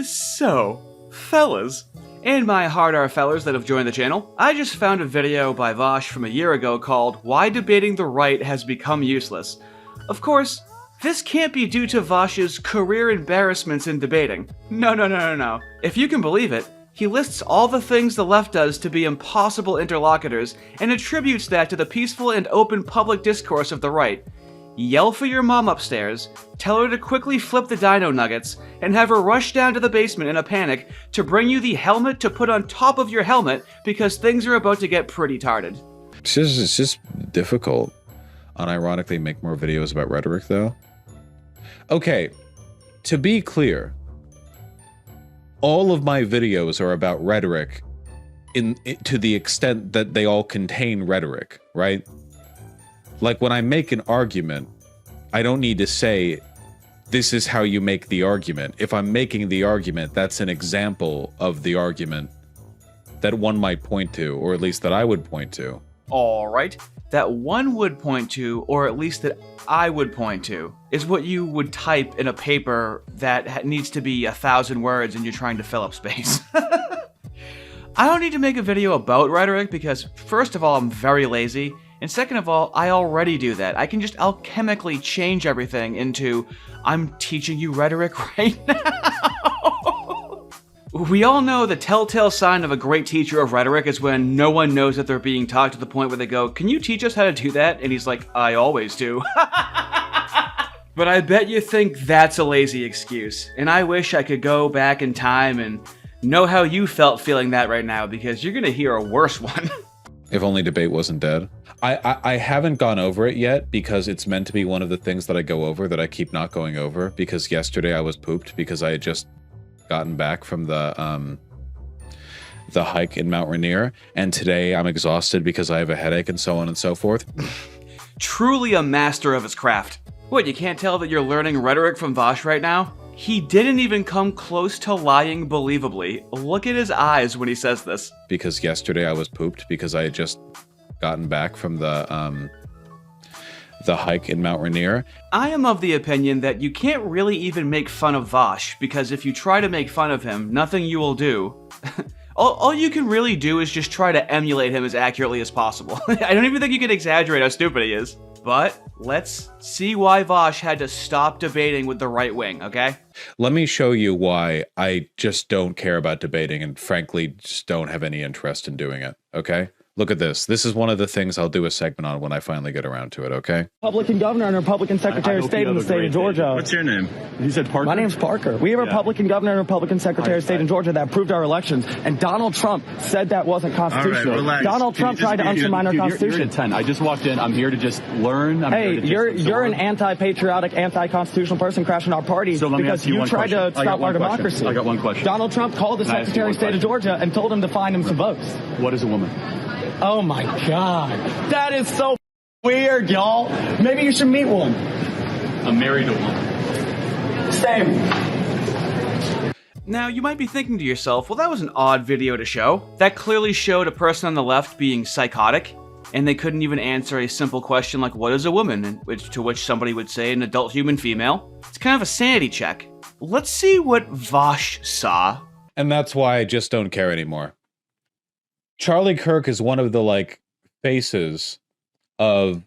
So, fellas, and my hard R fellers that have joined the channel, I just found a video by Vaush from a year ago called Why Debating the Right Has Become Useless. Of course, this can't be due to Vaush's career embarrassments in debating. No. If you can believe it, he lists all the things the left does to be impossible interlocutors and attributes that to the peaceful and open public discourse of the right. Yell for your mom upstairs, tell her to quickly flip the dino nuggets, and have her rush down to the basement in a panic to bring you the helmet to put on top of your helmet because things are about to get pretty tarded. It's just difficult. Unironically make more videos about rhetoric, though. Okay, to be clear, all of my videos are about rhetoric to the extent that they all contain rhetoric, right? Like when I make an argument, I don't need to say, this is how you make the argument. If I'm making the argument, that's an example of the argument that one might point to, or at least that I would point to. Alright, that one would point to, or at least that I would point to, is what you would type in a paper that needs to be 1,000 words and you're trying to fill up space. I don't need to make a video about rhetoric because, first of all, I'm very lazy, and second of all, I already do that. I can just alchemically change everything into, I'm teaching you rhetoric right now. We all know the telltale sign of a great teacher of rhetoric is when no one knows that they're being taught to the point where they go, can you teach us how to do that? And he's like, I always do. But I bet you think that's a lazy excuse. And I wish I could go back in time and know how you felt feeling that right now, because you're gonna hear a worse one. If only debate wasn't dead. I haven't gone over it yet because it's meant to be one of the things that I go over that I keep not going over, because yesterday I was pooped because I had just gotten back from the hike in Mount Rainier, and today I'm exhausted because I have a headache and so on and so forth. Truly a master of his craft. What, you can't tell that you're learning rhetoric from Vaush right now? He didn't even come close to lying believably. Look at his eyes when he says this. Because yesterday I was pooped because I had just gotten back from the hike in Mount Rainier. I am of the opinion that you can't really even make fun of Vaush, because if you try to make fun of him, nothing you will do. all you can really do is just try to emulate him as accurately as possible. I don't even think you can exaggerate how stupid he is. But let's see why Vaush had to stop debating with the right wing, okay? Let me show you why I just don't care about debating and frankly just don't have any interest in doing it, okay? Look at this. This is one of the things I'll do a segment on when I finally get around to it, okay? Republican governor and Republican secretary of state in the state of Georgia. What's your name? You said Parker? My name's Parker. We have a Republican governor and Republican secretary of state in Georgia that approved our elections, and Donald Trump said that wasn't constitutional. All right, relax. Donald Trump tried to undermine our Constitution. You're at 10. I just walked in. I'm here to just learn. Hey, you're an anti-patriotic, anti-constitutional person crashing our party because you tried to stop our democracy. I got one question. Donald Trump called the secretary of state of Georgia and told him to find him some votes. What is a woman? Oh my God. That is so weird, y'all. Maybe you should meet one. I'm married to a woman. Same. Now, you might be thinking to yourself, well, that was an odd video to show. That clearly showed a person on the left being psychotic, and they couldn't even answer a simple question like, what is a woman? To which somebody would say an adult human female. It's kind of a sanity check. Let's see what Vaush saw. And that's why I just don't care anymore. Charlie Kirk is one of the, faces of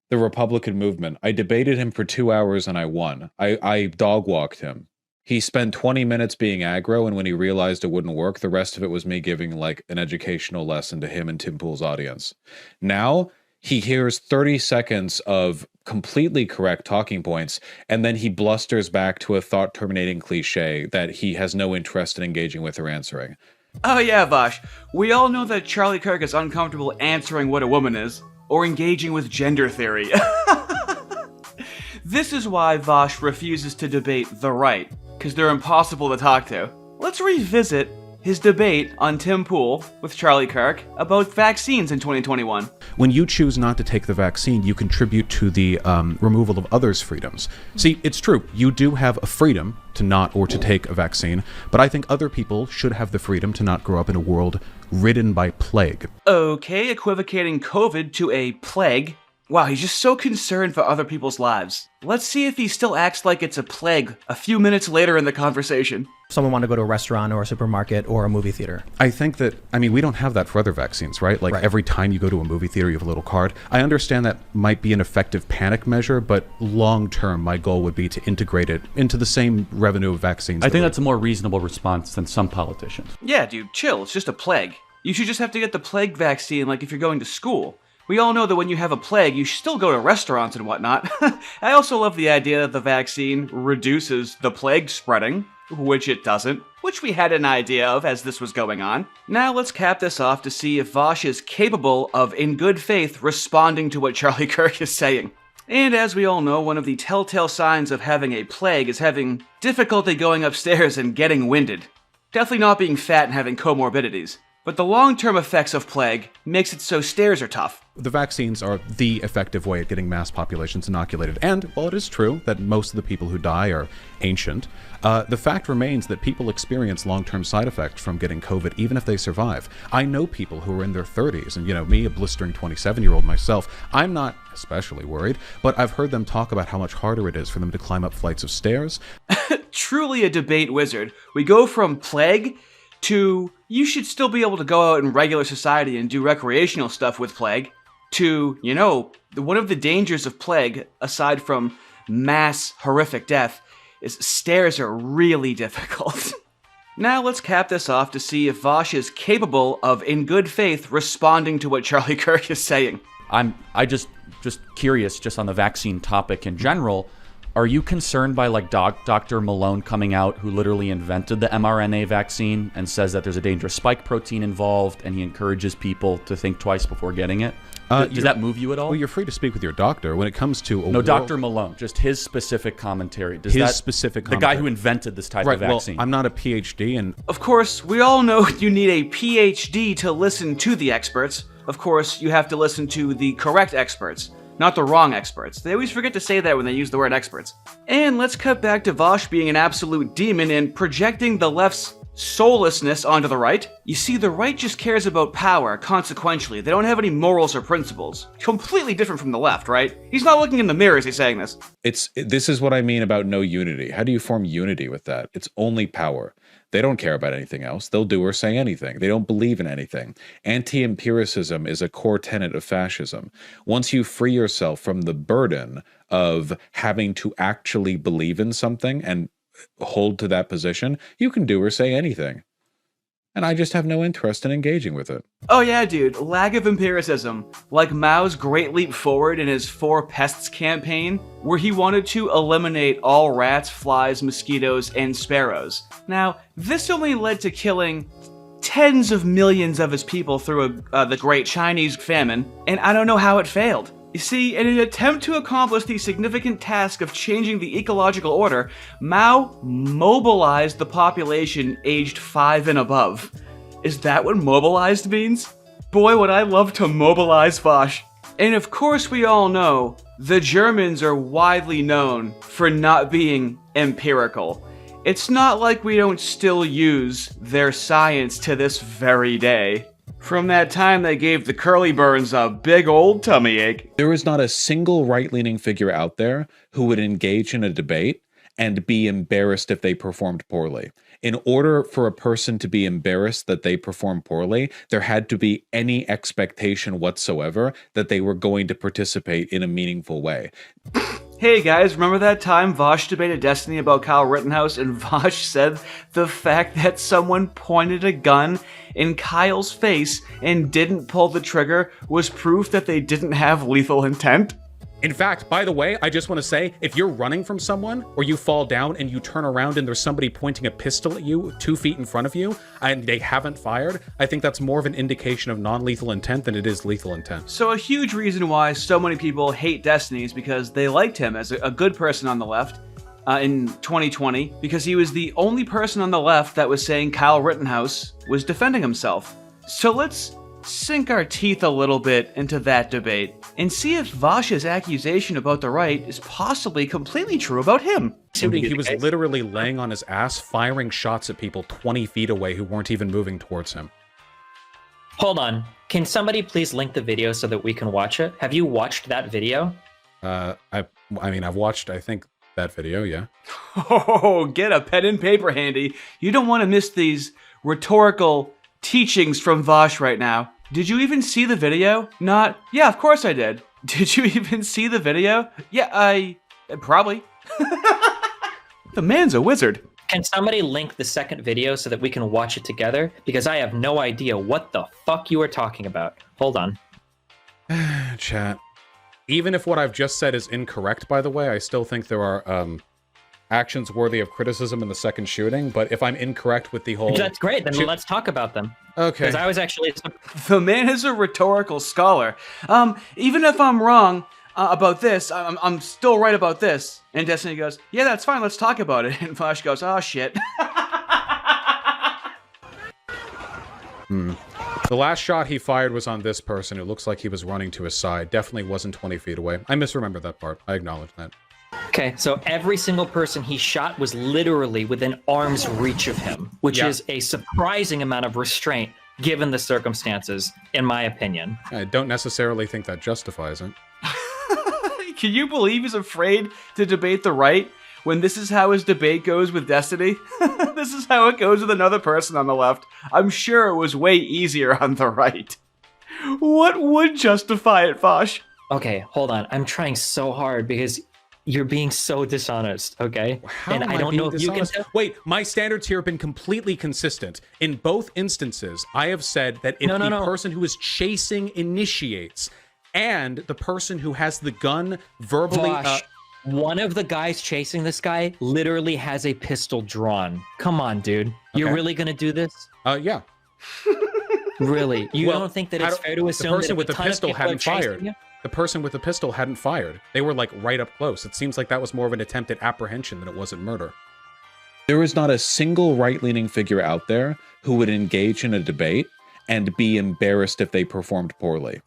the Republican movement. I debated him for 2 hours and I won. I dog-walked him. He spent 20 minutes being aggro, and when he realized it wouldn't work, the rest of it was me giving, an educational lesson to him and Tim Pool's audience. Now, he hears 30 seconds of completely correct talking points, and then he blusters back to a thought-terminating cliche that he has no interest in engaging with or answering. Oh yeah, Vaush. We all know that Charlie Kirk is uncomfortable answering what a woman is, or engaging with gender theory. This is why Vaush refuses to debate the right, because they're impossible to talk to. Let's revisit his debate on Tim Pool with Charlie Kirk about vaccines in 2021. When you choose not to take the vaccine, you contribute to the removal of others' freedoms. See, it's true, you do have a freedom to not or to take a vaccine, but I think other people should have the freedom to not grow up in a world ridden by plague. Okay, equivocating COVID to a plague. Wow, he's just so concerned for other people's lives. Let's see if he still acts like it's a plague a few minutes later in the conversation. Someone want to go to a restaurant or a supermarket or a movie theater. I think that, we don't have that for other vaccines, right? Like every time you go to a movie theater, you have a little card. I understand that might be an effective panic measure, but long term, my goal would be to integrate it into the same revenue of vaccines. I think that's a more reasonable response than some politicians. Yeah, dude, chill. It's just a plague. You should just have to get the plague vaccine like if you're going to school. We all know that when you have a plague, you should still go to restaurants and whatnot. I also love the idea that the vaccine reduces the plague spreading, which it doesn't, which we had an idea of as this was going on. Now let's cap this off to see if Vaush is capable of, in good faith, responding to what Charlie Kirk is saying. And as we all know, one of the telltale signs of having a plague is having difficulty going upstairs and getting winded. Definitely not being fat and having comorbidities. But the long-term effects of plague makes it so stairs are tough. The vaccines are the effective way at getting mass populations inoculated. And while it is true that most of the people who die are ancient, the fact remains that people experience long-term side effects from getting COVID, even if they survive. I know people who are in their 30s, and me, a blistering 27-year-old myself, I'm not especially worried, but I've heard them talk about how much harder it is for them to climb up flights of stairs. Truly a debate wizard. We go from plague to you should still be able to go out in regular society and do recreational stuff with plague, to, one of the dangers of plague, aside from mass horrific death, is stairs are really difficult. Now let's cap this off to see if Vaush is capable of, in good faith, responding to what Charlie Kirk is saying. I just curious, just on the vaccine topic in general, are you concerned by Dr. Malone coming out, who literally invented the mRNA vaccine and says that there's a dangerous spike protein involved, and he encourages people to think twice before getting it? Does that move you at all? Well, you're free to speak with your doctor when it comes to Dr. Malone, just his specific commentary. The guy who invented this type of vaccine. Well, I'm not a PhD, and of course, we all know you need a PhD to listen to the experts. Of course, you have to listen to the correct experts, not the wrong experts. They always forget to say that when they use the word experts. And let's cut back to Vaush being an absolute demon and projecting the left's soullessness onto the right. You see, the right just cares about power, consequentially. They don't have any morals or principles. Completely different from the left, right? He's not looking in the mirror as he's saying this. This is what I mean about no unity. How do you form unity with that? It's only power. They don't care about anything else. They'll do or say anything. They don't believe in anything. Anti-empiricism is a core tenet of fascism. Once you free yourself from the burden of having to actually believe in something and hold to that position, you can do or say anything. And I just have no interest in engaging with it. Oh yeah, dude. Lack of empiricism. Like Mao's Great Leap Forward in his 4 Pests campaign, where he wanted to eliminate all rats, flies, mosquitoes, and sparrows. Now, this only led to killing tens of millions of his people through the Great Chinese Famine, and I don't know how it failed. You see, in an attempt to accomplish the significant task of changing the ecological order, Mao mobilized the population aged 5 and above. Is that what mobilized means? Boy, would I love to mobilize Vaush. And of course we all know, the Germans are widely known for not being empirical. It's not like we don't still use their science to this very day. From that time they gave the curly burns a big old tummy ache. There is not a single right-leaning figure out there who would engage in a debate and be embarrassed if they performed poorly. In order for a person to be embarrassed that they performed poorly, there had to be any expectation whatsoever that they were going to participate in a meaningful way. Hey guys, remember that time Vaush debated Destiny about Kyle Rittenhouse and Vaush said the fact that someone pointed a gun in Kyle's face and didn't pull the trigger was proof that they didn't have lethal intent? in fact, by the way, I just want to say, if you're running from someone or you fall down and you turn around and there's somebody pointing a pistol at you 2 feet in front of you and they haven't fired, I think that's more of an indication of non-lethal intent than it is lethal intent. So a huge reason why so many people hate Destiny is because they liked him as a good person on the left in 2020, because he was the only person on the left that was saying Kyle Rittenhouse was defending himself. So let's sink our teeth a little bit into that debate and see if Vaush's accusation about the right is possibly completely true about him. He was literally laying on his ass, firing shots at people 20 feet away who weren't even moving towards him. Hold on. Can somebody please link the video so that we can watch it? Have you watched that video? I mean, I've watched, I think, that video, yeah. Oh, get a pen and paper handy. You don't want to miss these rhetorical teachings from Vaush right now. Did you even see the video? Not, yeah, of course I did. Did you even see the video? Yeah, probably. The man's a wizard. Can somebody link the second video so that we can watch it together? Because I have no idea what the fuck you are talking about. Hold on. Chat. Even if what I've just said is incorrect, by the way, I still think there are actions worthy of criticism in the second shooting, but if I'm incorrect with the whole... That's great, then let's talk about them. Okay. Because I was actually... The man is a rhetorical scholar. Even if I'm wrong about this, I'm still right about this. And Destiny goes, yeah, that's fine, let's talk about it. And Flash goes, oh, shit. The last shot he fired was on this person. It looks like he was running to his side. Definitely wasn't 20 feet away. I misremembered that part. I acknowledge that. Okay, so every single person he shot was literally within arm's reach of him, which is a surprising amount of restraint given the circumstances, in my opinion. I don't necessarily think that justifies it. Can you believe he's afraid to debate the right when this is how his debate goes with Destiny? This is how it goes with another person on the left. I'm sure it was way easier on the right. What would justify it, Vaush? Okay, hold on. I'm trying so hard because you're being so dishonest, okay? How and am I don't know if dishonest? you can... Wait, my standards here have been completely consistent. In both instances, I have said that if the person who is chasing initiates and the person who has the gun verbally... Vaush, one of the guys chasing this guy literally has a pistol drawn. Come on, dude. You're really gonna do this? Yeah. Really? You don't think that it's fair to assume the person that with the pistol hadn't fired? You? The person with the pistol hadn't fired. They were like right up close. It seems like that was more of an attempt at apprehension than it was at murder. There is not a single right-leaning figure out there who would engage in a debate and be embarrassed if they performed poorly.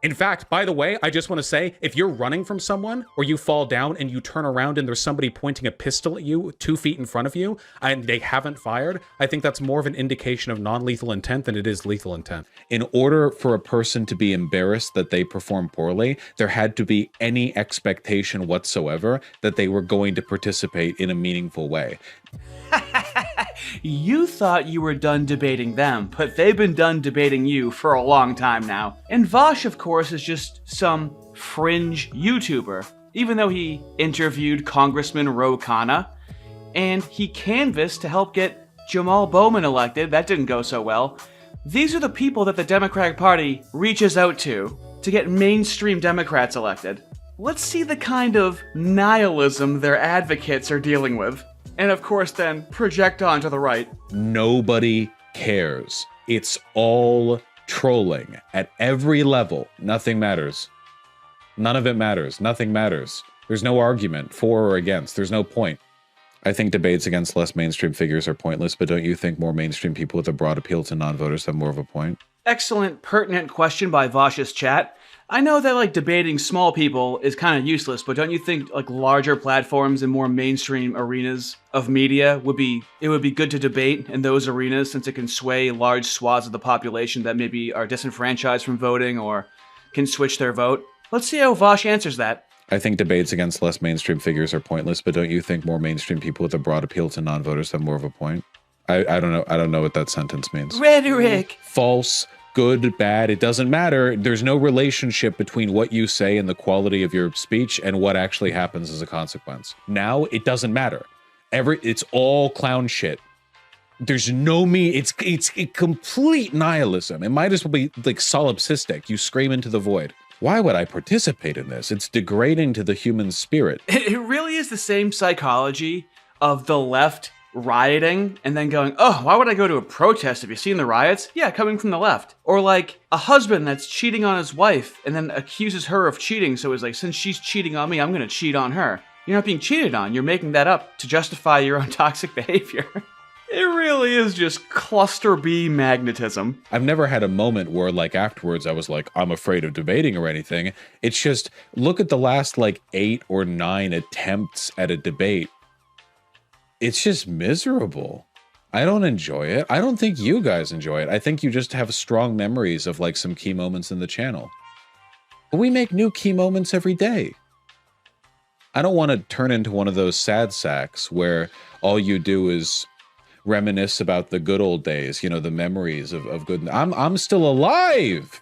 In fact, by the way, I just want to say, if you're running from someone or you fall down and you turn around and there's somebody pointing a pistol at you 2 feet in front of you and they haven't fired, I think that's more of an indication of non-lethal intent than it is lethal intent. In order for a person to be embarrassed that they perform poorly, there had to be any expectation whatsoever that they were going to participate in a meaningful way. You thought you were done debating them, but they've been done debating you for a long time now. And Vaush, of course, is just some fringe YouTuber, even though he interviewed Congressman Ro Khanna, and he canvassed to help get Jamal Bowman elected. That didn't go so well. These are the people that the Democratic Party reaches out to get mainstream Democrats elected. Let's see the kind of nihilism their advocates are dealing with. And of course then project onto the right. Nobody cares. It's all trolling at every level. Nothing matters. None of it matters. Nothing matters. There's no argument for or against. There's no point. I think debates against less mainstream figures are pointless, but don't you think more mainstream people with a broad appeal to non-voters have more of a point? Excellent, pertinent question by Vaush's chat. I know that debating small people is kind of useless, but don't you think larger platforms and more mainstream arenas of media would be good to debate in those arenas, since it can sway large swaths of the population that maybe are disenfranchised from voting or can switch their vote? Let's see how Vaush answers that. I think debates against less mainstream figures are pointless, but don't you think more mainstream people with a broad appeal to non-voters have more of a point? I don't know. I don't know what that sentence means. Rhetoric. False. Good, bad, it doesn't matter. There's no relationship between what you say and the quality of your speech and what actually happens as a consequence. Now, it doesn't matter. It's all clown shit. There's no it's complete nihilism. It might as well be solipsistic. You scream into the void. Why would I participate in this? It's degrading to the human spirit. It really is the same psychology of the left rioting and then going, oh, why would I go to a protest? Have you seen the riots? Yeah, coming from the left. Or a husband that's cheating on his wife and then accuses her of cheating, so it's since she's cheating on me, I'm gonna cheat on her. You're not being cheated on, you're making that up to justify your own toxic behavior. It really is just cluster B magnetism. I've never had a moment where afterwards I was I'm afraid of debating or anything. It's just, look at the last 8 or 9 attempts at a debate. It's just miserable. I don't enjoy it. I don't think you guys enjoy it. I think you just have strong memories of like some key moments in the channel. But we make new key moments every day. I don't want to turn into one of those sad sacks where all you do is reminisce about the good old days, you know, the memories of good. I'm still alive.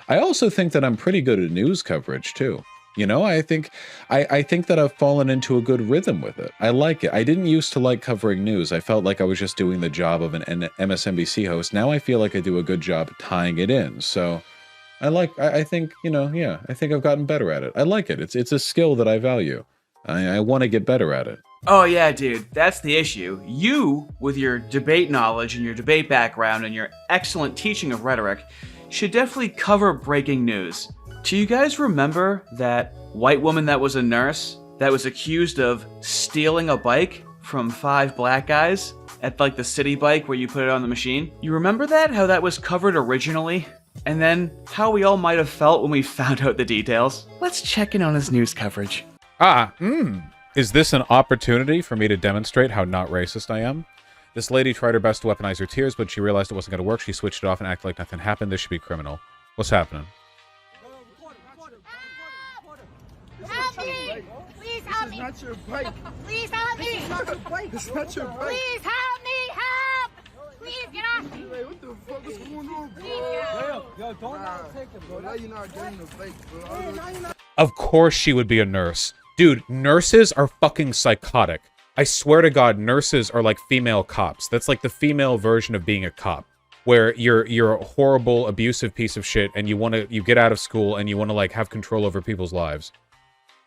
I also think that I'm pretty good at news coverage too. You know, I think that I've fallen into a good rhythm with it. I like it. I didn't used to like covering news. I felt like I was just doing the job of an MSNBC host. Now I feel like I do a good job tying it in. So I think, you know, yeah, I think I've gotten better at it. I like it. It's a skill that I value. I want to get better at it. Oh yeah, dude, that's the issue. You, with your debate knowledge and your debate background and your excellent teaching of rhetoric, should definitely cover breaking news. Do you guys remember that white woman that was a nurse that was accused of stealing a bike from 5 black guys at like the city bike where you put it on the machine? You remember that? How that was covered originally? And then how we all might have felt when we found out the details? Let's check in on his news coverage. Is this an opportunity for me to demonstrate how not racist I am? This lady tried her best to weaponize her tears, but she realized it wasn't going to work. She switched it off and acted like nothing happened. This should be criminal. What's happening? Help me! Please help me! It's not your bike. Please help me! It's not your bike. It's not your bike. Please help me! Help! Please get off me! Hey, what the fuck is going on, bro? Yo, don't take it, bro. Now you're not getting the bike, bro. Of course she would be a nurse. Dude, nurses are fucking psychotic. I swear to God, nurses are like female cops. That's like the female version of being a cop, where you're a horrible, abusive piece of shit, and you get out of school and you want to like have control over people's lives.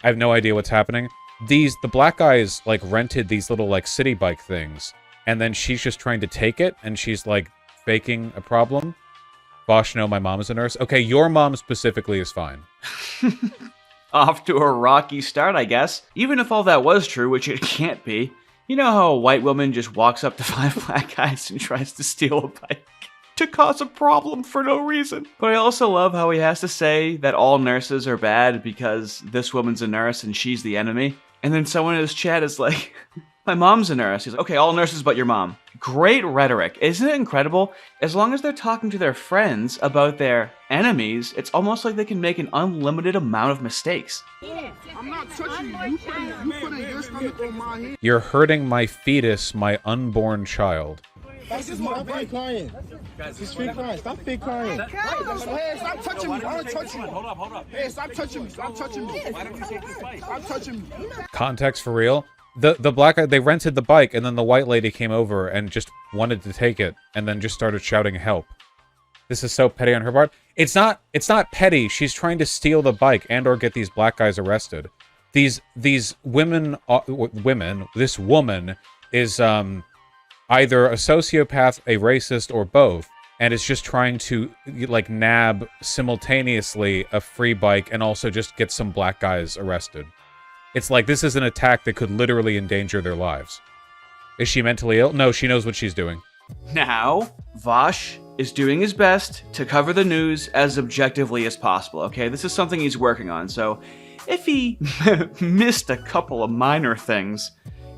I have no idea what's happening. The black guys like rented these little like city bike things, and then she's just trying to take it, and she's like faking a problem. Vaush, no, my mom is a nurse. Okay, your mom specifically is fine. Off to a rocky start, I guess. Even if all that was true, which it can't be. You know how a white woman just walks up to 5 black guys and tries to steal a bike to cause a problem for no reason. But I also love how he has to say that all nurses are bad because this woman's a nurse and she's the enemy. And then someone in his chat is like, my mom's a nurse. He's like, okay, all nurses but your mom. Great rhetoric. Isn't it incredible? As long as they're talking to their friends about their enemies, it's almost like they can make an unlimited amount of mistakes. I'm not touching you. You putting your stomach on my head. You're hurting my fetus, my unborn child. This is my fake crying. It's fake crying. Stop fake crying. Hey, stop touching me. I don't touch you. Hold up. Hey, stop touching me. Stop touching me. Why don't you take this bike? Stop touching me. Context for real? The black guy, they rented the bike, and then the white lady came over and just wanted to take it, and then just started shouting help. This is so petty on her part. It's not petty. She's trying to steal the bike and or get these black guys arrested. These women, this woman is either a sociopath, a racist, or both, and is just trying to like nab simultaneously a free bike and also just get some black guys arrested. It's like this is an attack that could literally endanger their lives. Is she mentally ill? No, she knows what she's doing. Now, Vaush is doing his best to cover the news as objectively as possible, okay? This is something he's working on, so if he missed a couple of minor things,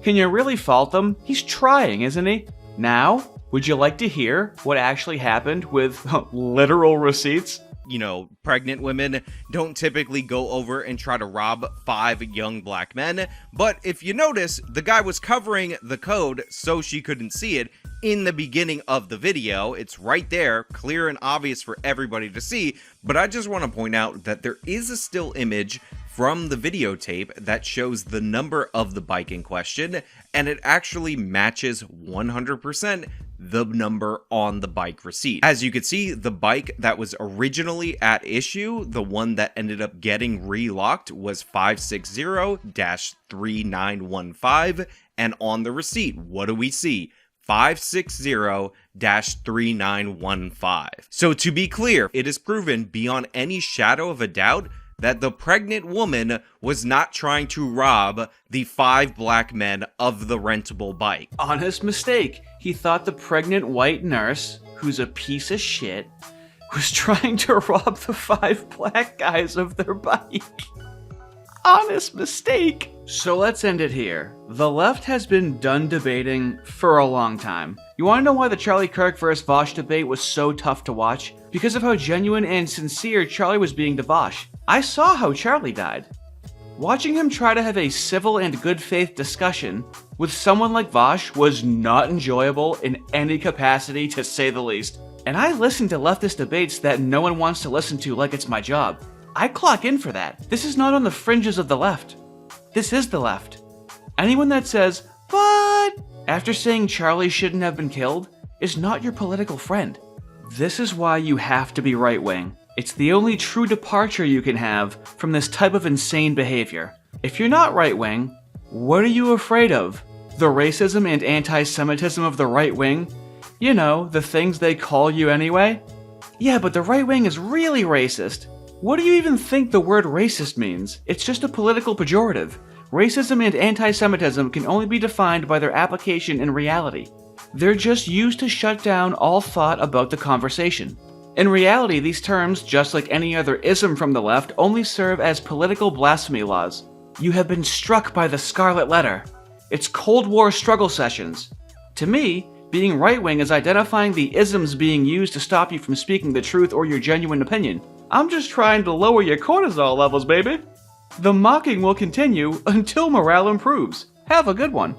can you really fault him? He's trying, isn't he? Now, would you like to hear what actually happened with literal receipts? You know, pregnant women don't typically go over and try to rob 5 young black men. But if you notice, the guy was covering the code so she couldn't see it in the beginning of the video. It's right there, clear and obvious for everybody to see. But I just want to point out that there is a still image from the videotape that shows the number of the bike in question, and it actually matches 100% the number on the bike receipt. As you can see, the bike that was originally at issue, the one that ended up getting relocked, was 560-3915, and on the receipt, what do we see? 560-3915. So to be clear, it is proven beyond any shadow of a doubt that the pregnant woman was not trying to rob the 5 black men of the rentable bike. Honest mistake. He thought the pregnant white nurse, who's a piece of shit, was trying to rob the 5 black guys of their bike. honest mistake. So let's end it here. The left has been done debating for a long time. You want to know why the Charlie Kirk vs. Vaush debate was so tough to watch? Because of how genuine and sincere Charlie was being to Vaush. I saw how Charlie died. Watching him try to have a civil and good faith discussion with someone like Vaush was not enjoyable in any capacity, to say the least. And I listen to leftist debates that no one wants to listen to like it's my job. I clock in for that. This is not on the fringes of the left. This is the left. Anyone that says, "But," after saying Charlie shouldn't have been killed, is not your political friend. This is why you have to be right-wing. It's the only true departure you can have from this type of insane behavior. If you're not right-wing, what are you afraid of? The racism and anti-Semitism of the right wing? You know, the things they call you anyway? Yeah, but the right wing is really racist. What do you even think the word racist means? It's just a political pejorative. Racism and anti-Semitism can only be defined by their application in reality. They're just used to shut down all thought about the conversation. In reality, these terms, just like any other ism from the left, only serve as political blasphemy laws. You have been struck by the scarlet letter. It's Cold War struggle sessions. To me, being right-wing is identifying the isms being used to stop you from speaking the truth or your genuine opinion. I'm just trying to lower your cortisol levels, baby. The mocking will continue until morale improves. Have a good one.